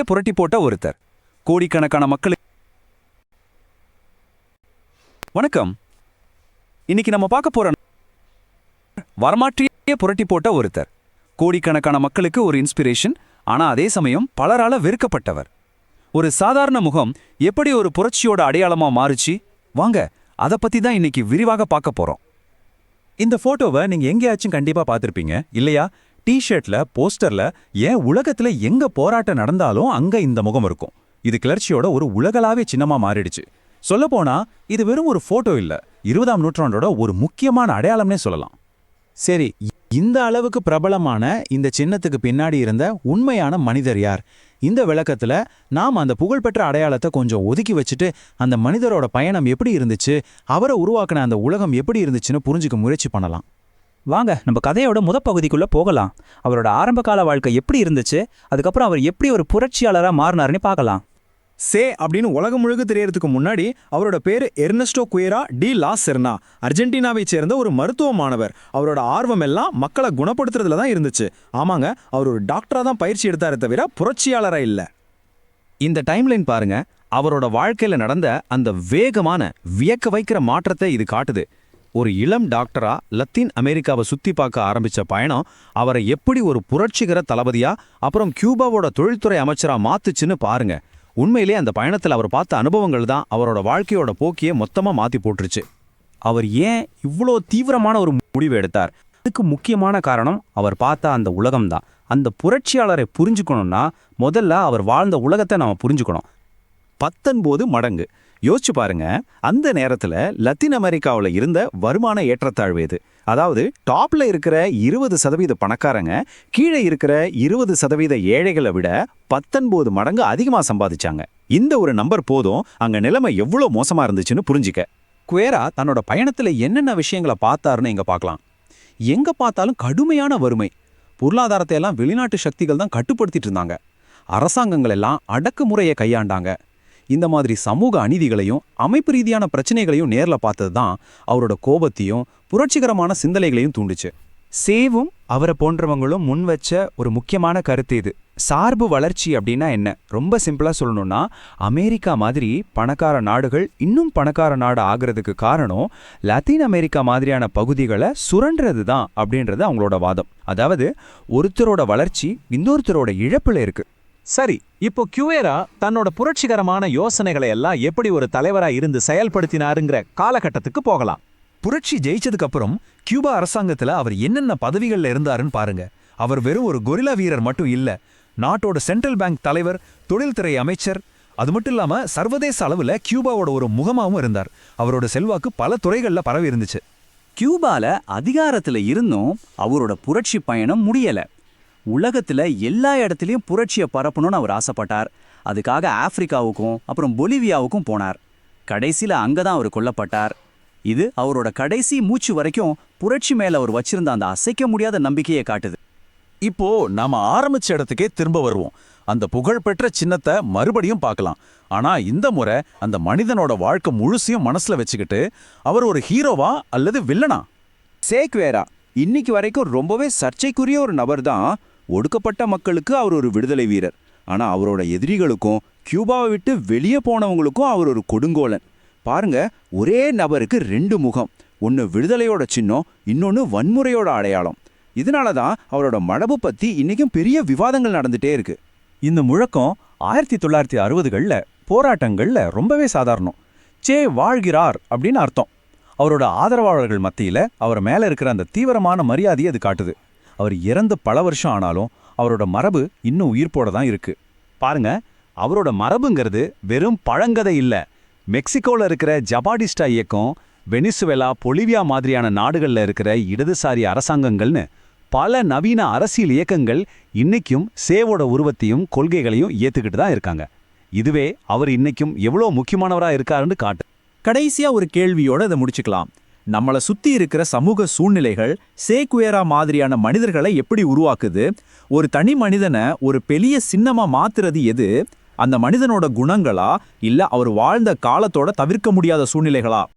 புரட்டி போட்ட ஒருத்தர். கோடிக்கணக்கான மக்களுக்கு வணக்கம். இன்னைக்கு நம்ம பார்க்க போற வரமாற்றியே புரட்டி போட்ட ஒருத்தர். கோடிக்கணக்கான மக்களுக்கு ஒரு இன்ஸ்பிரேஷன், ஆனா அதே சமயம் பலரால வெறுக்கப்பட்டவர். ஒரு சாதாரண முகம் எப்படி ஒரு புரட்சியோட அடையாளமா மாறுச்சு, வாங்க அதை பத்தி தான் இன்னைக்கு விரிவாக பார்க்க போறோம். இந்த போட்டோவை நீங்க எங்கேயாச்சும் கண்டிப்பா பார்த்திருப்பீங்க இல்லையா? டிஷர்ட்ல, போஸ்டர்ல, ஏன் உலகத்துல எங்க போராட்டம் நடந்தாலும் அங்க இந்த முகம் இருக்கும். இது கிளர்ச்சியோட ஒரு உலகளாவே சின்னமா மாறிடுச்சு. சொல்லப்போனா இது வெறும் ஒரு போட்டோ இல்ல, 20ஆம் நூற்றாண்டோட ஒரு முக்கியமான அடையாளம்னே சொல்லலாம். சரி, இந்த அளவுக்கு பிரபலமான இந்த சின்னத்துக்கு பின்னாடி இருந்த உண்மையான மனிதர் யார்? இந்த விளக்கத்துல நாம் அந்த புகழ்பெற்ற அடையாளத்தை கொஞ்சம் ஒதுக்கி வச்சுட்டு அந்த மனிதரோட பயணம் எப்படி இருந்துச்சு, அவரை உருவாக்கின அந்த உலகம் எப்படி இருந்துச்சுன்னு புரிஞ்சுக்க முயற்சி பண்ணலாம். வாங்க நம்ம கதையோட பகுதிக்குள்ள போகலாம். அவரோட ஆரம்பகால வாழ்க்கை எப்படி இருந்துச்சு, அதுக்கப்புறம் அவர் எப்படி ஒரு புரட்சியாளரா மாறினார்னு பார்க்கலாம். சே அப்படின்னு உலகம் முழுக்க தெரியறதுக்கு முன்னாடி அவரோட பேரு எர்னஸ்டோ குயரா டி லா செர்னா. அர்ஜென்டினாவை சேர்ந்த ஒரு மருத்துவ மாணவர். அவரோட ஆர்வம் எல்லாம் மக்களை குணப்படுத்துறதுல தான் இருந்துச்சு. ஆமாங்க, அவர் ஒரு டாக்டரா தான் பயிற்சி எடுத்தாரே தவிர புரட்சியாளரா இல்ல. இந்த டைம்லைன் பாருங்க, அவரோட வாழ்க்கையில நடந்த அந்த வேகமான வியக்க வைக்கிற மாற்றத்தை இது காட்டுது. ஒரு இளம் டாக்டரா லத்தீன் அமெரிக்காவை சுத்தி பார்க்க ஆரம்பிச்ச பயணம் அவரை எப்படி ஒரு புரட்சிகர தளபதியா அப்புறம் கியூபாவோட தொழில்துறை அமைச்சரா மாத்துச்சுன்னு பாருங்க. உண்மையிலே அந்த பயணத்தில் அவர் பார்த்த அனுபவங்கள் தான் அவரோட வாழ்க்கையோட போக்கியே மொத்தமா மாத்தி போட்டுருச்சு. அவர் ஏன் இவ்வளோ தீவிரமான ஒரு முடிவு எடுத்தார்? அதுக்கு முக்கியமான காரணம் அவர் பார்த்த அந்த உலகம்தான். அந்த புரட்சியாளரை புரிஞ்சுக்கணும்னா முதல்ல அவர் வாழ்ந்த உலகத்தை நாம புரிஞ்சுக்கணும். 19 மடங்கு யோசிச்சு பாருங்க. அந்த நேரத்துல லத்தீன் அமெரிக்காவில் இருந்த வருமான ஏற்றத்தாழ்வு இது. அதாவது டாப்ல இருக்கிற 20% பணக்காரங்க கீழே இருக்கிற 20% ஏழைகளை விட 19 மடங்கு அதிகமா சம்பாதிச்சாங்க. இந்த ஒரு நம்பர் போதும் அங்க நிலைமை எவ்வளவு மோசமா இருந்துச்சுன்னு புரிஞ்சுக்க. குவேரா தன்னோட பயணத்துல என்னென்ன விஷயங்களை பார்த்தாருன்னு இங்க பார்க்கலாம். எங்க பார்த்தாலும் கடுமையான வறுமை, பொருளாதாரத்தை எல்லாம் வெளிநாட்டு சக்திகள் தான் கட்டுப்படுத்திட்டு இருந்தாங்க. அரசாங்கங்கள் எல்லாம் அடக்குமுறையை கையாண்டாங்க. இந்த மாதிரி சமூக அநீதிகளையும் அமைப்பு ரீதியான பிரச்சனைகளையும் நேர்ல பார்த்தது தான் அவரோட கோபத்தையும் புரட்சிகரமான சிந்தனைகளையும் தூண்டுச்சு. சேவும் அவரை போன்றவங்களும் முன் வச்ச ஒரு முக்கியமான கருத்து இது. சார்பு வளர்ச்சி அப்படின்னா என்ன? ரொம்ப சிம்பிளா சொல்லணும்னா, அமெரிக்கா மாதிரி பணக்கார நாடுகள் இன்னும் பணக்கார நாடு ஆகிறதுக்கு காரணம் லத்தீன் அமெரிக்கா மாதிரியான பகுதிகளை சுரண்டுறது தான் அப்படின்றது அவங்களோட வாதம். அதாவது ஒருத்தரோட வளர்ச்சி இன்னொருத்தரோட இழப்புல இருக்கு. சரி, இப்போ கியூவேரா தன்னோட புரட்சிகரமான யோசனைகளை எல்லாம் எப்படி ஒரு தலைவரா இருந்து செயல்படுத்தினாருங்கிற காலகட்டத்துக்கு போகலாம். புரட்சி ஜெயிச்சதுக்கு அப்புறம் கியூபா அரசாங்கத்துல அவர் என்னென்ன பதவிகள்ல இருந்தாருன்னு பாருங்க. அவர் வெறும் ஒரு கொரில்லா வீரர் மட்டும் இல்ல, நாட்டோட சென்ட்ரல் பேங்க் தலைவர், தொழில்துறை அமைச்சர், அது மட்டும் இல்லாம சர்வதேச அளவுல கியூபாவோட ஒரு முகமாவும் இருந்தார். அவரோட செல்வாக்கு பல துறைகள்ல பரவி இருந்துச்சு. கியூபால அதிகாரத்துல இருந்தும் அவரோட புரட்சி பயணம் முடியல. உலகத்துல எல்லா இடத்துலயும் புரட்சியை பரப்பணும்னு அவர் ஆசைப்பட்டார். அதுக்காக ஆப்பிரிக்காவுக்கும் அப்புறம் பொலிவியாவுக்கும் போனார். கடைசியில அங்கதான் அவர் கொல்லப்பட்டார். இது அவரோட கடைசி மூச்சு வரைக்கும் புரட்சி மேல அவர் வச்சிருந்த அந்த அசைக்க முடியாத நம்பிக்கையை காட்டுது. இப்போ நாம ஆரம்பிச்ச இடத்துக்கே திரும்ப வருவோம். அந்த புகழ்பெற்ற சின்னத்தை மறுபடியும் பார்க்கலாம். ஆனா இந்த முறை அந்த மனிதனோட வாழ்க்கை முழுசையும் மனசுல வச்சுக்கிட்டு அவர் ஒரு ஹீரோவா அல்லது வில்லனா? சே குவேரா இன்னைக்கு வரைக்கும் ரொம்பவே சர்ச்சைக்குரிய ஒரு நபர் தான். ஒடுக்கப்பட்ட மக்களுக்கு அவர் ஒரு விடுதலை வீரர், ஆனா அவரோட எதிரிகளுக்கும் கியூபாவை விட்டு வெளியே போனவங்களுக்கும் அவர் ஒரு கொடுங்கோலன். பாருங்க, ஒரே நபருக்கு 2 முகம், ஒன்னு விடுதலையோட சின்னம், இன்னொன்னு வன்முறையோட அடையாளம். இதனால தான் அவரோட மரபு பத்தி இன்னைக்கும் பெரிய விவாதங்கள் நடந்துட்டே இருக்கு. இந்த முழக்கம் 1960களில் போராட்டங்கள்ல ரொம்பவே சாதாரணம். சே வாழ்கிறார் அப்படின்னு அர்த்தம். அவரோட ஆதரவாளர்கள் மத்தியில அவர் மேல இருக்கிற அந்த தீவிரமான மரியாதையை அது காட்டுது. அவர் இறந்து பல வருஷம் ஆனாலும் அவரோட மரபு இன்னும் உயிர்ப்போட தான் இருக்கு. பாருங்க, அவரோட மரபுங்கிறது வெறும் பழங்கதை இல்ல. மெக்சிகோல இருக்கிற ஜபாடிஸ்டா இயக்கம், வெனிசுவேலா, பொலிவியா மாதிரியான நாடுகள்ல இருக்கிற இடதுசாரி அரசாங்கங்கள்னு பல நவீன அரசியல் இயக்கங்கள் இன்னைக்கும் சேவோட உருவத்தையும் கொள்கைகளையும் ஏத்துக்கிட்டு தான் இருக்காங்க. இதுவே அவர் இன்னைக்கும் எவ்வளோ முக்கியமானவரா இருக்காருன்னு காட்டு. கடைசியா ஒரு கேள்வியோட இதை முடிச்சுக்கலாம். நம்மளை சுத்தி இருக்கிற சமூக சூழ்நிலைகள் சே குவேரா மாதிரியான மனிதர்களை எப்படி உருவாக்குது? ஒரு தனி மனிதனை ஒரு பெரிய சின்னமா மாத்துறது எது? அந்த மனிதனோட குணங்களா இல்ல அவர் வாழ்ந்த காலத்தோட தவிர்க்க முடியாத சூழ்நிலைகளா?